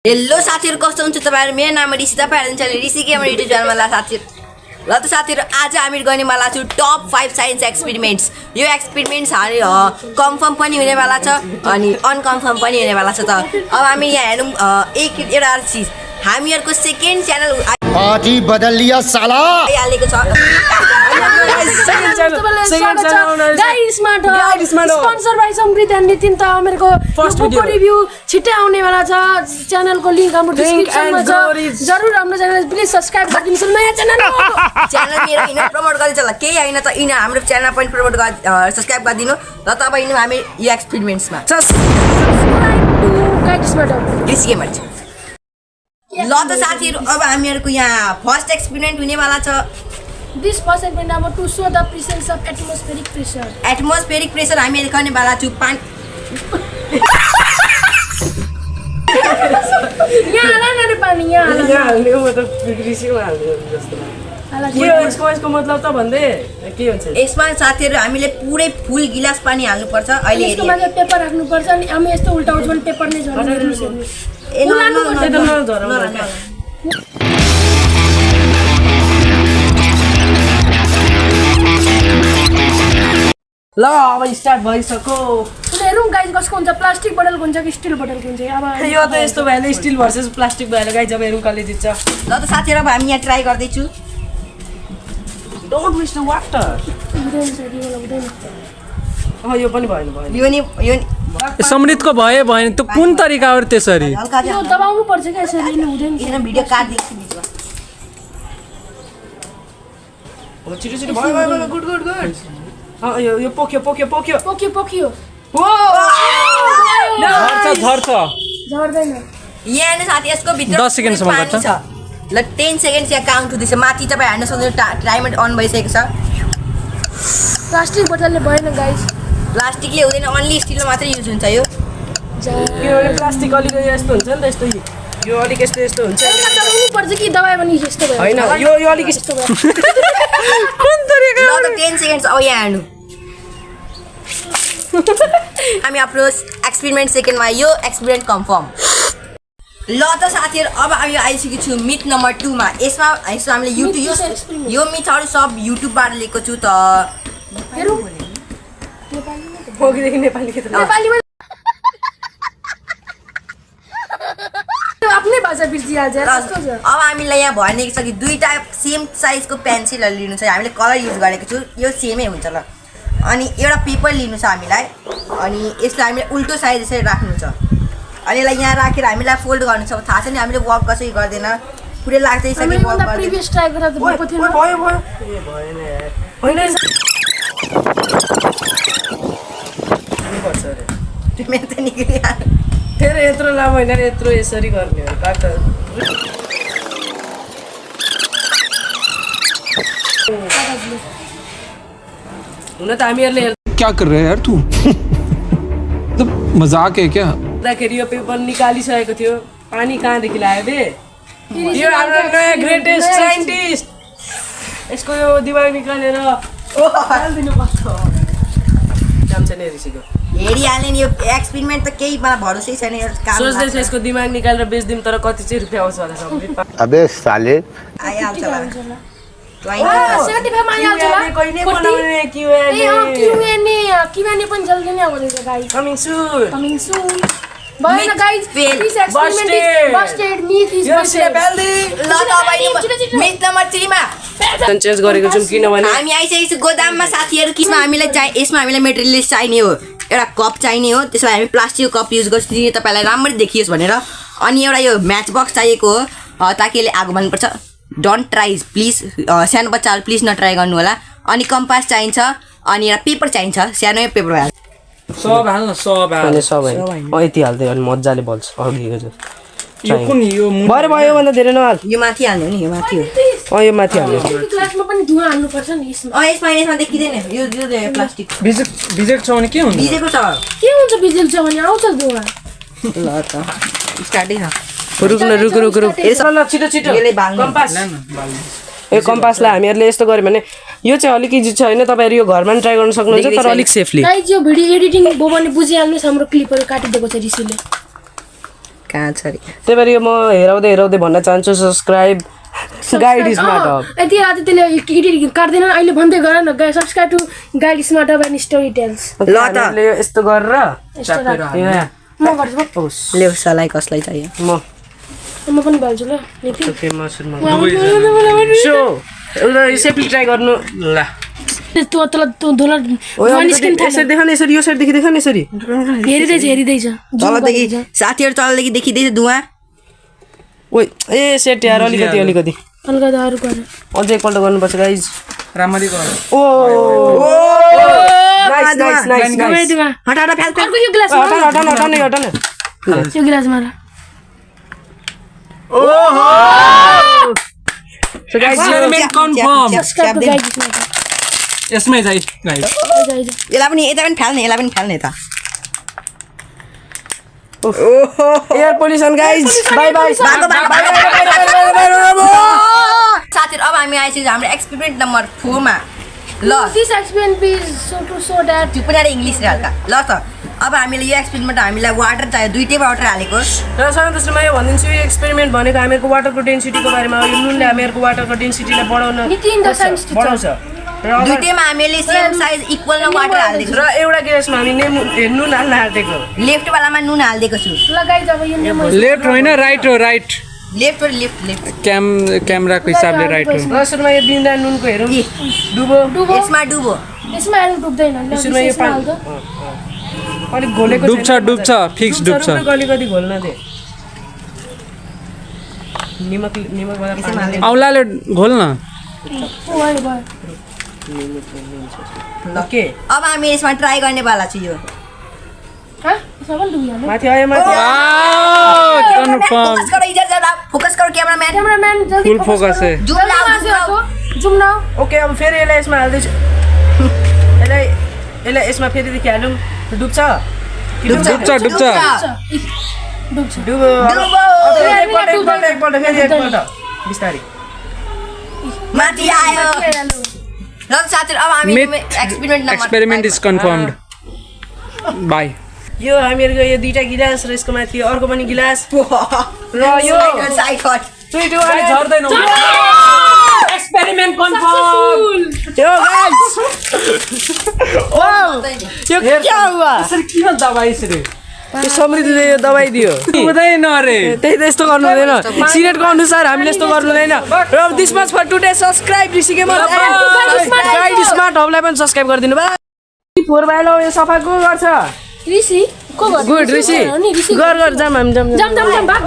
Hello साथीहरु कस्तो हुनुहुन्छ तपाईहरु मेरो नाम ऋषि तपाईहरु च्यानल ऋषि गेमर युट्युब च्यानलमा ला साथीहरु ल त साथीहरु आज हामी गर्नेवाला छु टप 5 साइन्स एक्सपेरिमेन्ट्स यो एक्सपेरिमेन्ट्स हामी कन्फर्म पनि हुनेवाला छ अनि अनकन्फर्म पनि हुनेवाला छ त अब हामी यहाँ हेरौँ एउटा चीज हामीहरुको सेकेन्ड च्यानल पार्टी बदल लिया साला आइहालेको छ sponsor by Samrut and Nitin त मेरो फर्स्ट रिभ्यू छिट्टै आउने वाला छ च्यानलको लिंक हाम्रो डिस्क्रिप्सनमा छ जरुर हाम्रो च्यानल प्लिज सब्स्क्राइब गरिदिनुस् नयाँ च्यानल च्यानल मेरो इना प्रमोट गरिन्छ ल केही हैन त इना हाम्रो च्यानल पनि प्रमोट सब्स्क्राइब गरिदिनु र तपाईँ इना हामी यो एक्सपेरिमेन्ट्समा ल त साथीहरु अब हामीहरुको यहाँ फर्स्ट एक्सपेरिमेन्ट हुनेवाला छ This first experiment about to show the presence of atmospheric pressure. Atmospheric pressure हामी देखाउने वाला छु पानी यहाँ हाल्न रे पानी यहाँ हाल्ने मतलब कृषिमा हाल्ने जस्तो लाग्यो यसको मतलब त भन्दै के हुन्छ यसमा साथीहरु हामीले पुरै फुल गिलास पानी हाल्नु पर्छ अहिले यसको माथि पेपर राख्नु पर्छ अनि हामी यस्तो उल्टाउँछ भने पेपर नै झर्छ ए नलानु पर्छ ल अब स्टार्ट भइसक्यो हेरौँ गाइज कसको हुन्छ प्लास्टिक बोतलको हुन्छ कि स्टिल बोतलको हुन्छ अब यो त यस्तो भएन स्टिल भर्सेस प्लास्टिक भएर गाइज अब हेरौँ कसले जित्छ ल त साथीहरु अब हामी यहाँ ट्राई गर्दै छु डोन्ट वेस्ट वाटर यो पनि भएन यो समृतको भएन त कुन तरिका हो त्यसरी हल्का यो दबाउनु पर्छ के यसरी हुँदैन किन भिडियो काट दिन्छु बिचमा हो छिटो छिटो भयो गुड गुड गुड यो पोक्यो झर्छ झर्दैन यहाँ नि साथी यसको भित्र 10 सेकेन्डसम्म गर्छ ल 10 सेकेन्ड यहाँ काउन्ट हुँदैछ माथि तपाईँ हेर्न सक्नुहुन्छ टाइमर अन भइसकेको छ प्लास्टिक बोतलले भएन गाइज प्लास्टिकले हुँदैन अन्ली स्टिलमा मात्रै युज हुन्छ यो किनभने प्लास्टिक अलिक यस्तो हुन्छ नि त यस्तो यो अलिक यस्तो हुन्छ दबाउनु पर्छ कि दबायो भने यस्तो भयो हैन यो अलिक यस्तो भयो कुन तरिका ल त 10 सेकेन्ड अब यहाँ हेर्नु हामी आफ्नो एक्सपेरिमेन्ट सेकेन्डमा यो एक्सपेरिमेन्ट कन्फर्म ल त साथीहरु अब हामी आइसकेको छु मिथ नम्बर 2 मा यसमा हामीले युट्युब यो मिथहरु सब युट्युबबाट लिएको छु त हेरौँ पोकीदेखि नेपाली के त नेपालीमा आफ्नै भाषा बिर्सिहाल्छ कस्तो छ अब हामीलाई यहाँ भनेको छ कि दुईटा सेम साइजको पेन्सिलहरु लिनु छ हामीले कलर युज गरेको छु यो सेमै हुन्छ ल अनि एउटा पेपर लिनु छ हामीलाई अनि यसलाई हामीले उल्टो साइड यसरी राख्नु छ अनि यसलाई यहाँ राखेर हामीलाई फोल्ड गर्नु छ थाहा छ नि हामीले वर्क कसरी गर्दैन पुरै लाग्दै छ कि वर्क गर्दैन प्रिभियस ट्राई गर्दा त भएको थिएन भयो ए भएन यार हैन मेरो त निक्लिहाल्यो फेरि यत्रो लामो होइन यत्रो यसरी गर्ने हो काट हुन त हामीहरूले क्या कर रहे हैं यार तू मतलब मजाक है क्या हेर्दाखेरि यो पेपर निकालिसकेको थियो पानी कहाँदेखि ल्यायो बे यो हाम्रो नयाँ ग्रेटेस्ट साइन्टिस्ट यसको यो दिमाग निकालेर हाल्दिनु पर्छ काम छैन ऋषिको हेरिहाल्ने नि यो एक्सपेरिमेन्ट त केही मलाई भरोसै छैन यो काम सोच्दैछ यसको दिमाग निकालेर बेच्दिउँ तर कति चाहिँ रुपियाँ आउँछ होला समृत अबे साले आइहाल्छ ल सर्टिफाइडमा आइहाल्छ ल कहिले बनाउने किउने पनि जल्दी नै आउँदैछ गाइस कमिङ सून भएन guys this experiment is Busted myth is Busted ल त अब मिथ नम्बर 3 मा चेन्ज गरेको छौँ किनभने हामी आइसकेको छु गोदाममा साथीहरु किसमा हामीलाई यसमा हामीलाई मेटेरियल्स चाहिने हो एउटा कप चाहिने हो त्यसलाई हामी प्लास्टिकको कप युज गर्छौँ कि तपाईलाई राम्ररी देखियोस् भनेर अनि एउटा यो म्याच बक्स चाहिएको हो ताकि यसले आगो बाल्नुपर्छ डोन्ट ट्राई प्लिज सानो बच्चाहरु प्लिज नट्राई गर्नु होला अनि कम्पास चाहिन्छ अनि एउटा पेपर चाहिन्छ सानो पेपर भयो सब हाल्न सब यति हाल्दै अनि मजाले बल्छ अघिको चाहिँ यो कुन यो भयो भन्दा धेरै नहाल यो माथि हाल्नु नि यो माथि हो यो माथि हाल्नु क्लासमा पनि धुवा हाल्नु पर्छ नि यसमा यसमा देखिदैन यो प्लास्टिक बिजेक छ भने के हुन्छ बिजेको छ के हुन्छ बिजुली छ भने आउँछ धुवा ल त स्टार्टै छ रुक छिटो यसले बाल्नु कम्पास यो कम्पासलाई हामीहरूले यस्तो गर्यो भने यो चाहिँ अलिक इजी छ हैन तपाईहरु यो घरमा पनि ट्राई गर्न सक्नुहुन्छ तर अलिक सेफली गाइस यो भिडियो एडिटिङ भयो भने बुझिहाल्नुस् हाम्रो क्लिपहरु काटिदिएको छ ऋषिले कहाँ छ रे त्यही भएर यो म हेराउँदै हेराउँदै भन्न चाहन्छु सब्सक्राइब गाइड स्मार्ट हब यति राति त्यसले एडिट काट्दैन अहिले भन्दै गर न subscribe to Guide Smart Hub and Story Tales ल त यस्तो गरेर म गर्छु ल्याउ सलाई कसलाई चाहियो म पनि भन्छु ल नितिन सो एउटा सेफली ट्राई गर्नु ल त्यो धुला यसरी देख न यसरी यो साइडदेखि देख न यसरी हेरिँदैछ तलदेखि साथीहरू तलदेखि देखिँदैछ धुवा ओइ ए सेट यार अलिकति अरू गर अझै एकपल्ट गर्नुपर्छ गाइज राम्ररी गर ओ नाइस हटा हटा फ्याल अर्को यो ग्लास हटान यो ग्लास मार so guys experiment confirm subscribe to Guide Smart यसमै जाइ गाइस यसलाई पनि यता पनि फाल्ने त air pollution guys bye bye साथीहरू अब हामी आइसक्यो हाम्रो एक्सपेरिमेन्ट नम्बर 4 मा ल this experiment is so that त्यो पनि इङ्ग्लिस रे हल्का ल त अब हामीले यो एक्सपेरिमेन्टमा हामीलाई वाटर चाहियो दुईटै वाटर हालेको र सन्तोषमा यो भनिदिन्छु यो एक्सपेरिमेन्ट भनेको हामीहरूको वाटरको डेन्सिटीको बारेमा यो नुनले हामीहरूको वाटरको डेन्सिटीलाई बढाउन नितिन द साइन्स बढाउँछ दुईटैमा हामीले सेम साइज इक्वल न वाटर हाल्दिएको र एउटा गिलासमा हामी नुन हाल्न हालिदिएको लेफ्ट वालामा नुन हाल्दिएको छु लगाइ अब यो नेम लेफ्ट होइन राइट हो राइट लेफ्ट और लेफ्ट क्यामेराको हिसाबले राइट हो र सुरुमा यो बिन्दा नुनको हेरौँ डुबो यसमा डुबो यसमा हाल्नु डुब्दैन सुरुमा यो पानी अलिक घोलेको डुब्छ फिक्स डुब्छ अलिकति घोल्न दे निमक औलाले घोल न ओके अब हामी यसमा ट्राई गर्ने वाला छु यो माथि आयो माथि फोकस करो इधर जरा फोकस करो कैमरामैन जल्दी फुल फोकस है जुम न ओके अब फेरि यसलाई यसमा हाल्दैछु यसलाई यसमा फेरिदेखि हालौँ डुब्छ डुबो एकपल्ट फेरि एकपल्ट बिस्तारै माथि आयो ल साथीहरु अब हामी experiment number experiment is confirmed by यो हामीहरूको यो दुईटा गिलास र यसको माथि अर्को पनि गिलास र यो साइड कट दुईटो अनि झर्दैन एक्सपेरिमेन्ट कन्फर्म यो गाइस यो क्या हुआ सर किन दबाई यसरी यो समृद्धिले यो दबाई दियो हुँदैन रे त्यही त यस्तो गर्नु हुँदैन सिनेटको अनुसार हामीले यस्तो गर्नु हुँदैन र this much for today subscribe ऋषिकेमा गाइड स्मार्ट हबलाई पनि सब्स्क्राइब गरिदिनु भयो 4 भाइलो यो सफा को गर्छ ऋषि को गर्छ गुड ऋषि गर जाम हामी जाम भाग